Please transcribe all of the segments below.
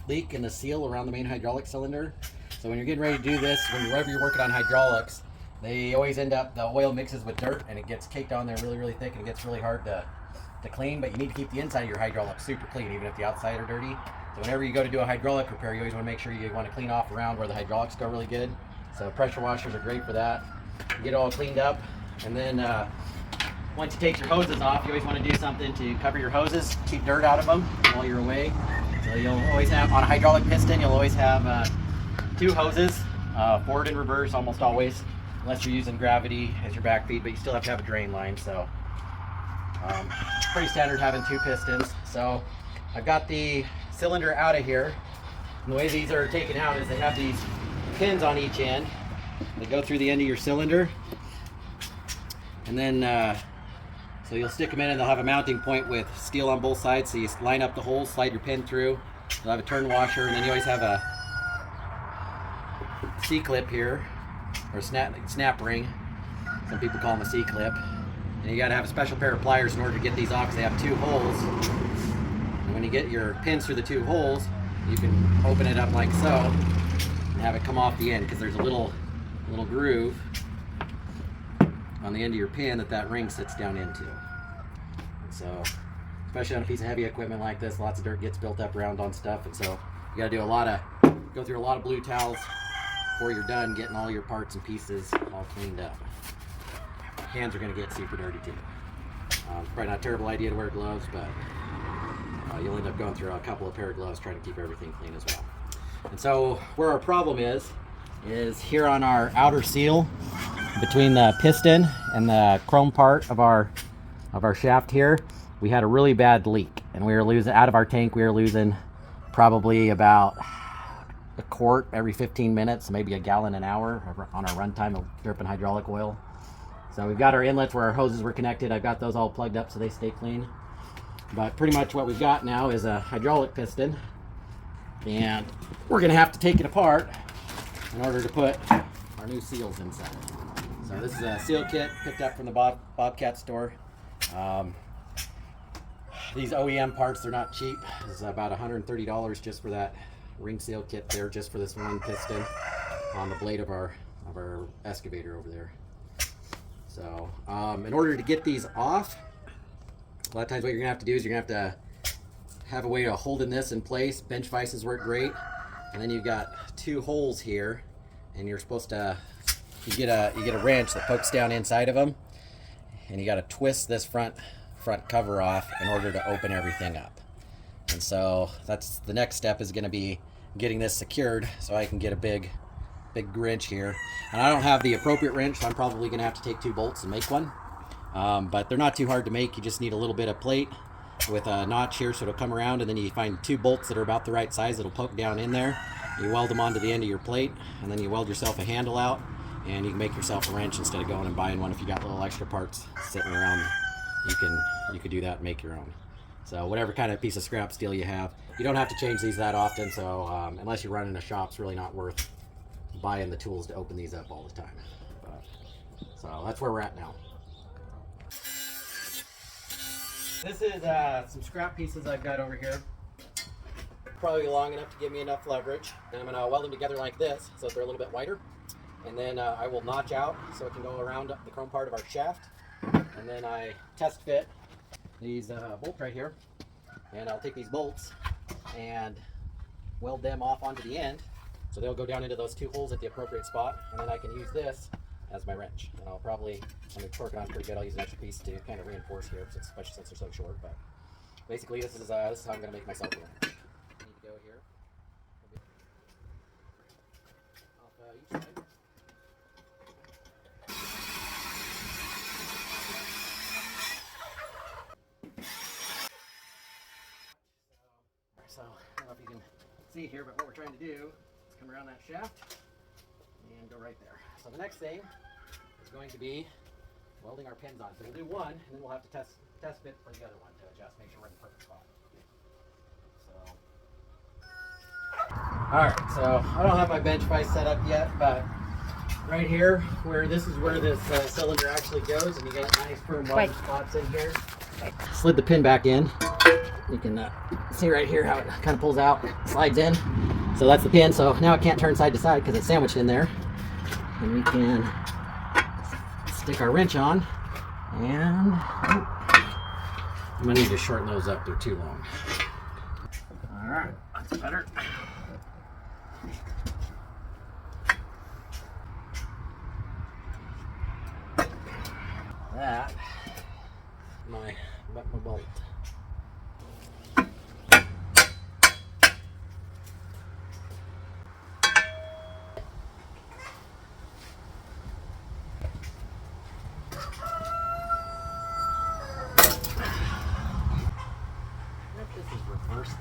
leak in the seal around the main hydraulic cylinder. So when you're getting ready to do this, whenever you're working on hydraulics, they always end up, the oil mixes with dirt and it gets caked on there really thick and it gets really hard to clean, but you need to keep the inside of your hydraulic super clean, even if the outside are dirty. So whenever you go to do a hydraulic repair, you always want to make sure you want to clean off around where the hydraulics go really good. So pressure washers are great for that. You get it all cleaned up, and then once you take your hoses off, you always want to do something to cover your hoses, keep dirt out of them while you're away. So you'll always have, on a hydraulic piston, you'll always have 2 hoses, forward and reverse almost always, unless you're using gravity as your back feed, but you still have to have a drain line. So pretty standard having 2 pistons. So I've got the cylinder out of here, and the way these are taken out is they have these pins on each end. They go through the end of your cylinder, and then so you'll stick them in, and they'll have a mounting point with steel on both sides. So you line up the holes, slide your pin through. You'll have a turn washer, and then you always have a C-clip here, or snap ring. Some people call them a C-clip. And you got to have a special pair of pliers in order to get these off, because they have 2 holes. And when you get your pins through the 2 holes, you can open it up like so and have it come off the end, because there's a little groove on the end of your pin that ring sits down into. And so, especially on a piece of heavy equipment like this, lots of dirt gets built up around on stuff, and so you got to go through a lot of blue towels before you're done getting all your parts and pieces all cleaned up. Hands are going to get super dirty too. Probably not a terrible idea to wear gloves, but you'll end up going through a couple of pair of gloves trying to keep everything clean as well. And so where our problem is here on our outer seal between the piston and the chrome part of our shaft here. We had a really bad leak, and we were losing, out of our tank, we were losing probably about a quart every 15 minutes, maybe a gallon an hour on our runtime of dripping hydraulic oil. So we've got our inlets where our hoses were connected. I've got those all plugged up so they stay clean. But pretty much what we've got now is a hydraulic piston, and we're gonna have to take it apart in order to put our new seals inside. So this is a seal kit picked up from the Bobcat store. These OEM parts, they're not cheap. This is about $130 just for that ring seal kit there, just for this one piston on the blade of our excavator over there. So in order to get these off, a lot of times what you're gonna have to do is you're gonna have to have a way of holding this in place. Bench vices work great. And then you've got 2 holes here, and you're supposed to, you get a wrench that pokes down inside of them, and you got to twist this front cover off in order to open everything up. And so that's the next step, is going to be getting this secured so I can get a big wrench here. And I don't have the appropriate wrench, so I'm probably going to have to take 2 bolts and make one. But they're not too hard to make. You just need a little bit of plate with a notch here, so it'll come around, and then you find 2 bolts that are about the right size that'll poke down in there. You weld them onto the end of your plate, and then you weld yourself a handle out, and you can make yourself a wrench instead of going and buying one. If you got little extra parts sitting around, you could do that and make your own. So whatever kind of piece of scrap steel you have, you don't have to change these that often. So unless you're running a shop, it's really not worth buying the tools to open these up all the time. So that's where we're at now. This is some scrap pieces I've got over here. Probably long enough to give me enough leverage. And I'm going to weld them together like this so that they're a little bit wider. And then I will notch out so it can go around the chrome part of our shaft. And then I test fit these bolts right here. And I'll take these bolts and weld them off onto the end. So they'll go down into those 2 holes at the appropriate spot. And then I can use this as my wrench. And I'll probably, I'm going to torque it on pretty good. I'll use an extra piece to kind of reinforce here, especially since they're so short. But basically this is how I'm going to make myself a wrench. I need to go here. Off each side. So I don't know if you can see here, but what we're trying to do is come around that shaft and go right there. So the next thing is going to be welding our pins on. So we'll do one, and then we'll have to test fit for the other one to adjust, make sure we're in the perfect spot. So, all right. So I don't have my bench vise set up yet, but right here, this is where this cylinder actually goes, and you got nice firm welded spots in here. Slid the pin back in, You can see right here how it kind of pulls out, slides in. So that's the pin. So now it can't turn side to side because it's sandwiched in there. And we can stick our wrench on, and I'm gonna need to shorten those up. They're too long. All right, that's better. That my bolt. This is reversed.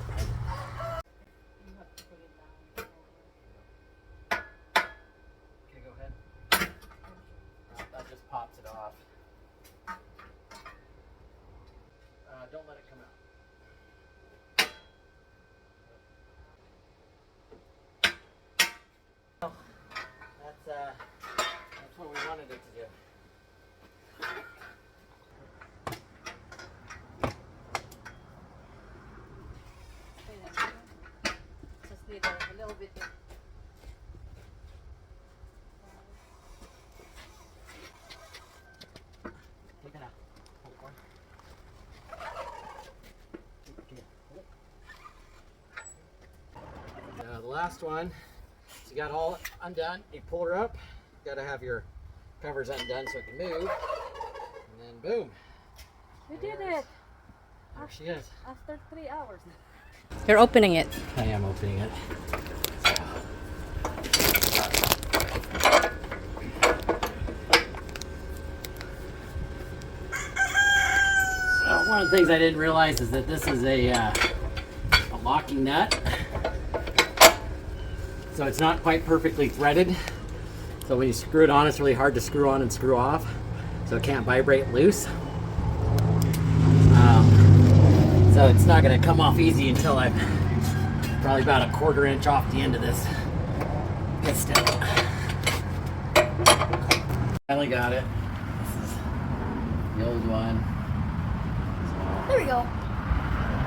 Okay, go ahead. That just pops it off. Don't let it come out. That's what we wanted it to do. Just need a little bit. Take it out. Hold it for me. The last one, so you got all undone. You pull her up. You got to have your covers undone so it can move. And then boom. We did it. There she is. After 3 hours. You're opening it. I am opening it. So one of the things I didn't realize is that this is a locking nut. So it's not quite perfectly threaded. So when you screw it on, it's really hard to screw on and screw off. So it can't vibrate loose. So it's not going to come off easy until I'm probably about a 1/4 inch off the end of this piston. Finally got it. This is the old one. There we go.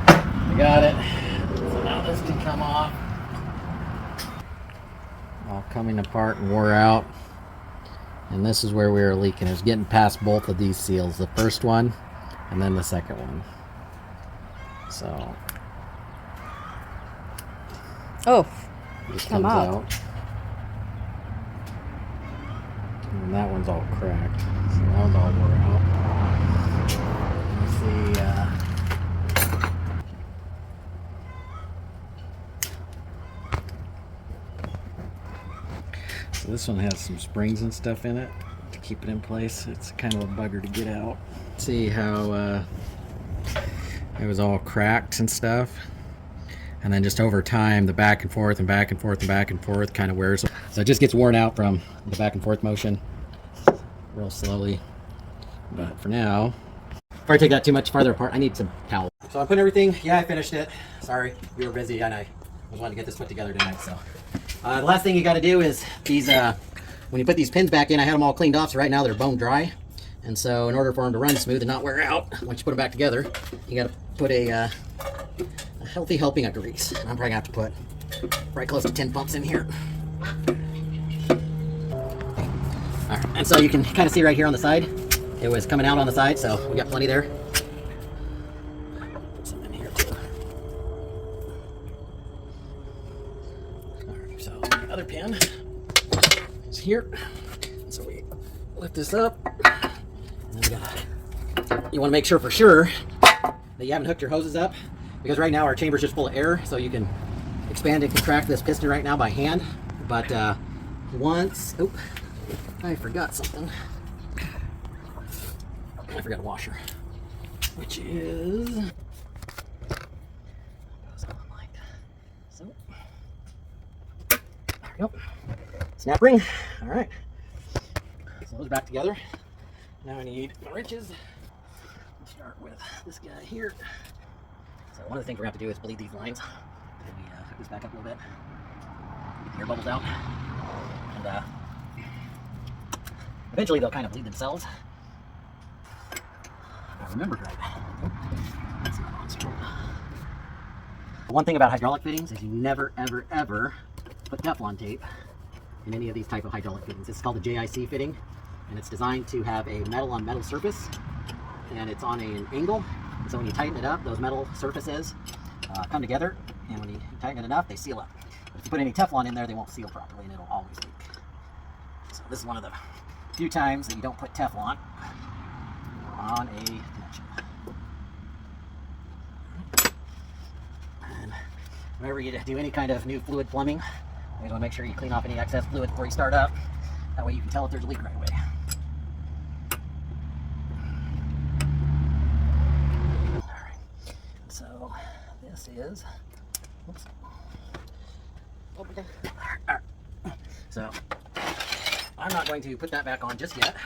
I got it. So now this can come off. All coming apart and wore out. And this is where we were leaking. It was getting past both of these seals. The first one and then the second one. So Oh, it just come comes out. out. And that one's all cracked. So that one's all wore out. Let's see. So this one has some springs and stuff in it to keep it in place. It's kind of a bugger to get out. See how it was all cracked and stuff. And then just over time, the back and forth and back and forth and back and forth kind of wears. So it just gets worn out from the back and forth motion real slowly. But for now, before I take that too much farther apart, I need some towels. So I'm putting everything, yeah, I finished it. Sorry, we were busy and I was wanting to get this put together tonight. So the last thing you got to do is these, when you put these pins back in, I had them all cleaned off. So right now they're bone dry. And so in order for them to run smooth and not wear out, once you put them back together, you got to put a healthy helping of grease. I'm probably gonna have to put right close to 10 pumps in here. All right, and so you can kind of see right here on the side, it was coming out on the side, so we got plenty there. Put some in here too. All right, so the other pin is here. So we lift this up, and then you want to make sure for sure that you haven't hooked your hoses up. Because right now our chamber's just full of air, so you can expand and contract this piston right now by hand. But once, oh, I forgot something. I forgot a washer, which is goes on like so. There we go. Snap ring. All right. So those are back together. Now I need my wrenches. I'll start with this guy here. So one of the things we're going to have to do is bleed these lines. Let me hook this back up a little bit. Get the air bubbles out. And eventually they'll kind of bleed themselves. If I remembered right. Oh, that's not on straight. The one thing about hydraulic fittings is you never, ever, ever put Teflon tape in any of these type of hydraulic fittings. This is called a JIC fitting, and it's designed to have a metal-on-metal surface, and it's on an angle. So when you tighten it up, those metal surfaces come together, and when you tighten it enough, they seal up. But if you put any Teflon in there, they won't seal properly, and it'll always leak. So this is one of the few times that you don't put Teflon on a connection. And whenever you do any kind of new fluid plumbing, you always want to make sure you clean off any excess fluid before you start up. That way you can tell if there's a leak right away. Alright, so this is, oops. So I'm not going to put that back on just yet.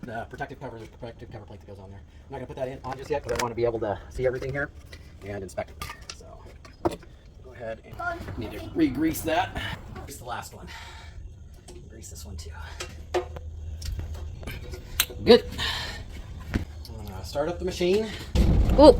The protective cover plate that goes on there. I'm not going to put that on just yet because I want to be able to see everything here and inspect it. So go ahead and need to re-grease that. Grease the last one. Grease this one too. Good. I'm going to start up the machine. Oh.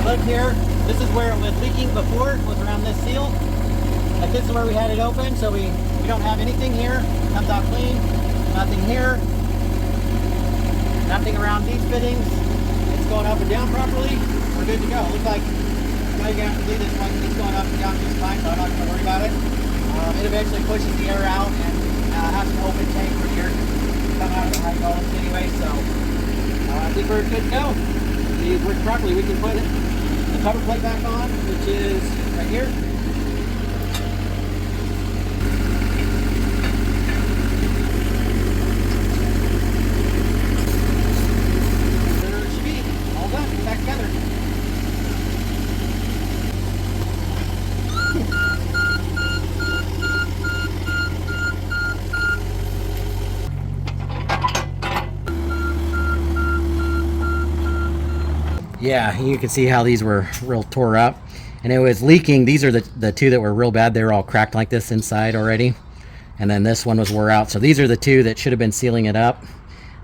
Look here, this is where it was leaking before, was around this seal. Like this is where we had it open, so we don't have anything here. Comes out clean, nothing here. Nothing around these fittings. It's going up and down properly. We're good to go. Looks like now you're going to have to do this one. It's going up and down just fine, so I'm not going to worry about it. It eventually pushes the air out and has an open tank for the air to come out of the hydraulics anyway, so I think we're good to go. If these work properly, we can put the cover plate back on, which is right here. There should be all done, back together. Yeah, you can see how these were real tore up, and it was leaking. These are the two that were real bad. They were all cracked like this inside already, and then this one was wore out. So these are the two that should have been sealing it up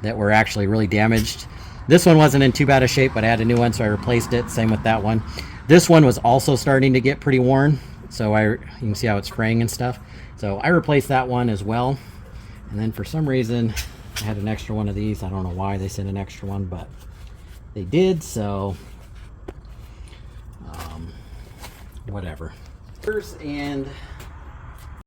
that were actually really damaged. This one wasn't in too bad a shape, but I had a new one, so I replaced it. Same with that one. This one was also starting to get pretty worn, so you can see how it's fraying and stuff. So I replaced that one as well, and then for some reason I had an extra one of these. I don't know why they sent an extra one, but they did, so whatever. And